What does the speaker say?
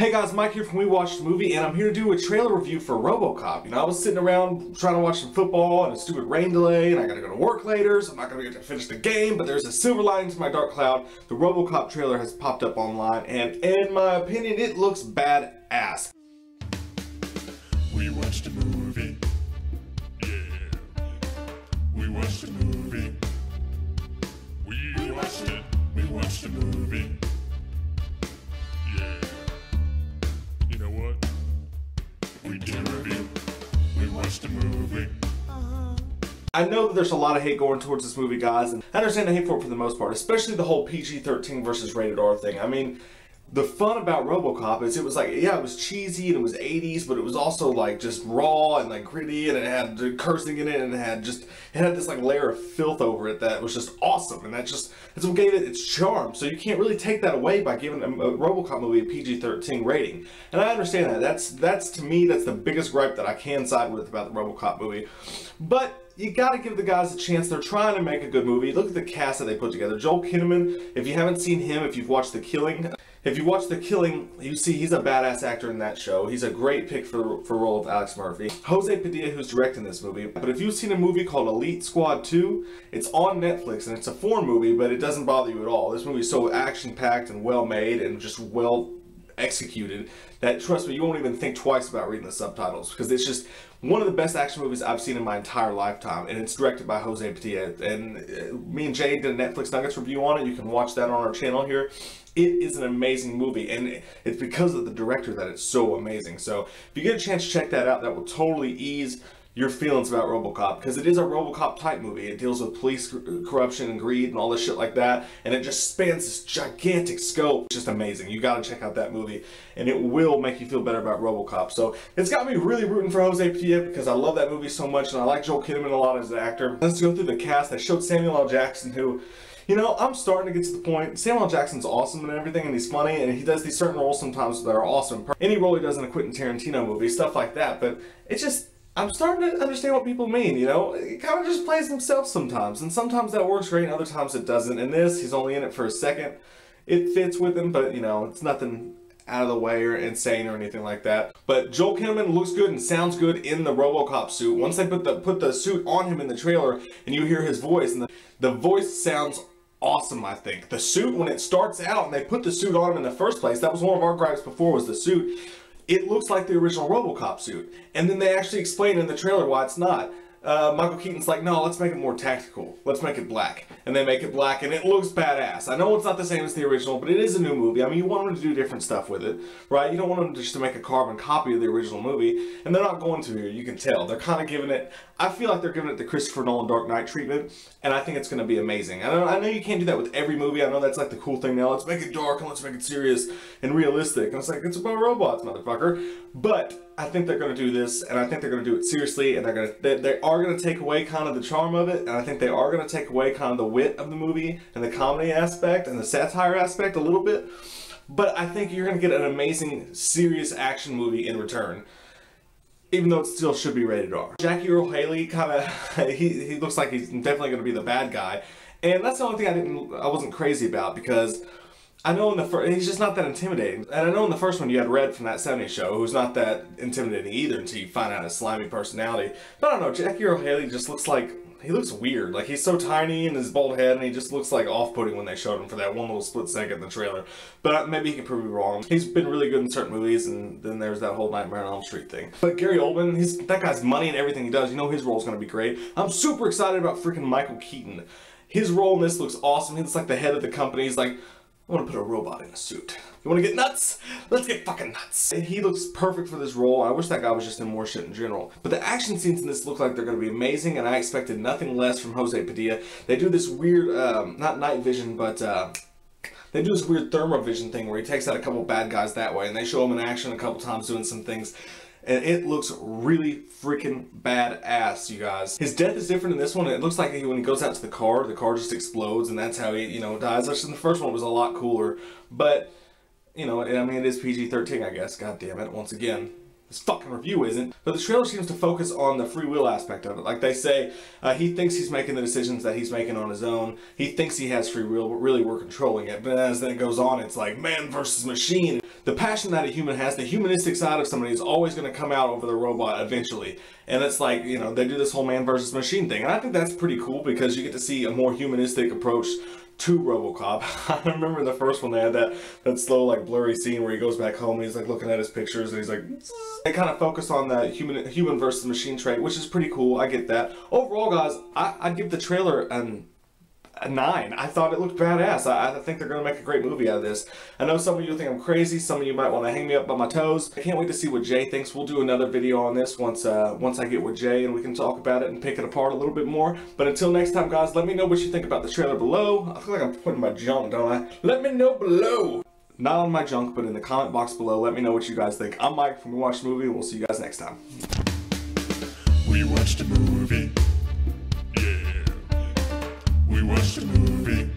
Hey guys, Mike here from We Watched the Movie, and I'm here to do a trailer review for Robocop. You know, I was sitting around trying to watch some football and a stupid rain delay, and I gotta go to work later, so I'm not gonna get to finish the game, but there's a silver lining to my dark cloud. The Robocop trailer has popped up online, and in my opinion, it looks badass. We watched a movie. Yeah. We watched a movie. We watched it. We watched a movie. Yeah. You know what? We did a review. We watched a movie. I know that there's a lot of hate going towards this movie, guys, and I understand the hate for it for the most part, especially the whole PG-13 versus rated R thing. I mean, the fun about Robocop is it was like, yeah, it was cheesy and it was 80s, but it was also like just raw and like gritty, and it had cursing in it, and it had this like layer of filth over it that was just awesome, and that's what gave it its charm. So you can't really take that away by giving a Robocop movie a PG-13 rating. And I understand that. That's to me, that's the biggest gripe that I can side with about the Robocop movie. But you gotta give the guys a chance. They're trying to make a good movie. Look at the cast that they put together. Joel Kinnaman, if you haven't seen him, if you've watched The Killing, you see he's a badass actor in that show. He's a great pick for the role of Alex Murphy. Jose Padhilla, who's directing this movie. But if you've seen a movie called Elite Squad 2, it's on Netflix, and it's a foreign movie, but it doesn't bother you at all. This movie is so action-packed and well-made and just well executed that, trust me, you won't even think twice about reading the subtitles, because it's just one of the best action movies I've seen in my entire lifetime, and it's directed by Jose Padhilla. And me and Jay did a Netflix Nuggets review on it. You can watch that on our channel here. It is an amazing movie, and it's because of the director that it's so amazing. So if you get a chance to check that out, that will totally ease your feelings about Robocop, because it is a Robocop type movie. It deals with police corruption and greed and all this shit like that, and it just spans this gigantic scope. It's just amazing. You gotta check out that movie, and it will make you feel better about Robocop. So it's got me really rooting for Jose Padhilla, because I love that movie so much, and I like Joel Kinnaman a lot as an actor. Let's go through the cast. They showed Samuel L. Jackson, who, you know, I'm starting to get to the point. Samuel L. Jackson's awesome and everything, and he's funny, and he does these certain roles sometimes that are awesome. Any role he does in a Quentin Tarantino movie, stuff like that. But it's just, I'm starting to understand what people mean, you know? He kind of just plays himself sometimes, and sometimes that works great, and other times it doesn't. In this, he's only in it for a second. It fits with him, but, you know, it's nothing out of the way or insane or anything like that. But Joel Kinnaman looks good and sounds good in the Robocop suit. Once they put the suit on him in the trailer, and you hear his voice, and the voice sounds awesome, I think. The suit, when it starts out and they put the suit on him in the first place, that was one of our gripes before, was the suit. It looks like the original Robocop suit. And then they actually explain in the trailer why it's not. Michael Keaton's like, no, let's make it more tactical. Let's make it black. And they make it black, and it looks badass. I know it's not the same as the original, but it is a new movie. I mean, you want them to do different stuff with it, right? You don't want them just to make a carbon copy of the original movie, and they're not going to here. You can tell. They're kind of giving it, I feel like they're giving it the Christopher Nolan Dark Knight treatment, and I think it's going to be amazing. I know you can't do that with every movie. I know that's like the cool thing now. Let's make it dark, and let's make it serious and realistic. And it's like, it's about robots, motherfucker. But I think they're going to do this, and I think they're going to do it seriously, and they are going to take away kind of the charm of it, and I think they are going to take away kind of the wit of the movie and the comedy aspect and the satire aspect a little bit. But I think you're going to get an amazing, serious action movie in return, even though it still should be rated R. Earle Haley, kind of, he looks like he's definitely going to be the bad guy, and that's the only thing I wasn't crazy about, because I know in the first, he's just not that intimidating. And I know in the first one you had Red from That 70s Show, who's not that intimidating either until you find out his slimy personality. But I don't know, Earle Haley just looks like, he looks weird. Like, he's so tiny and his bald head, and he just looks like off-putting when they showed him for that one little split second in the trailer. But maybe he can prove me wrong. He's been really good in certain movies, and then there's that whole Nightmare on Elm Street thing. But Gary Oldman, that guy's money and everything he does. You know his role's gonna be great. I'm super excited about freaking Michael Keaton. His role in this looks awesome. He looks like the head of the company. He's like, I want to put a robot in a suit. You want to get nuts? Let's get fucking nuts. He looks perfect for this role. I wish that guy was just in more shit in general. But the action scenes in this look like they're going to be amazing, and I expected nothing less from Jose Padhilla. They do this weird, not night vision, but they do this weird thermovision thing where he takes out a couple bad guys that way, and they show him in action a couple times doing some things. And it looks really freaking badass, you guys. His death is different in this one. It looks like when he goes out to the car just explodes, and that's how he, you know, dies. Which in the first one was a lot cooler. But, you know, I mean, it is PG-13, I guess. God damn it, once again. This fucking review isn't. But the trailer seems to focus on the free will aspect of it. Like they say, he thinks he's making the decisions that he's making on his own. He thinks he has free will, but really we're controlling it. But as then it goes on, it's like man versus machine. The passion that a human has, the humanistic side of somebody is always going to come out over the robot eventually. And it's like, you know, they do this whole man versus machine thing. And I think that's pretty cool because you get to see a more humanistic approach to Robocop. I remember the first one, they had that slow, like, blurry scene where he goes back home and he's like looking at his pictures and he's like, they kind of focus on the human versus machine trait, which is pretty cool. I get that. Overall, guys, I'd give the trailer a 9. I thought it looked badass. I think they're going to make a great movie out of this. I know some of you think I'm crazy. Some of you might want to hang me up by my toes. I can't wait to see what Jay thinks. We'll do another video on this once I get with Jay and we can talk about it and pick it apart a little bit more. But until next time, guys, let me know what you think about the trailer below. I feel like I'm putting my junk, don't I? Let me know below. Not on my junk, but in the comment box below. Let me know what you guys think. I'm Mike from We Watched the Movie, and we'll see you guys next time. We watched a movie. Yeah. We watched a movie.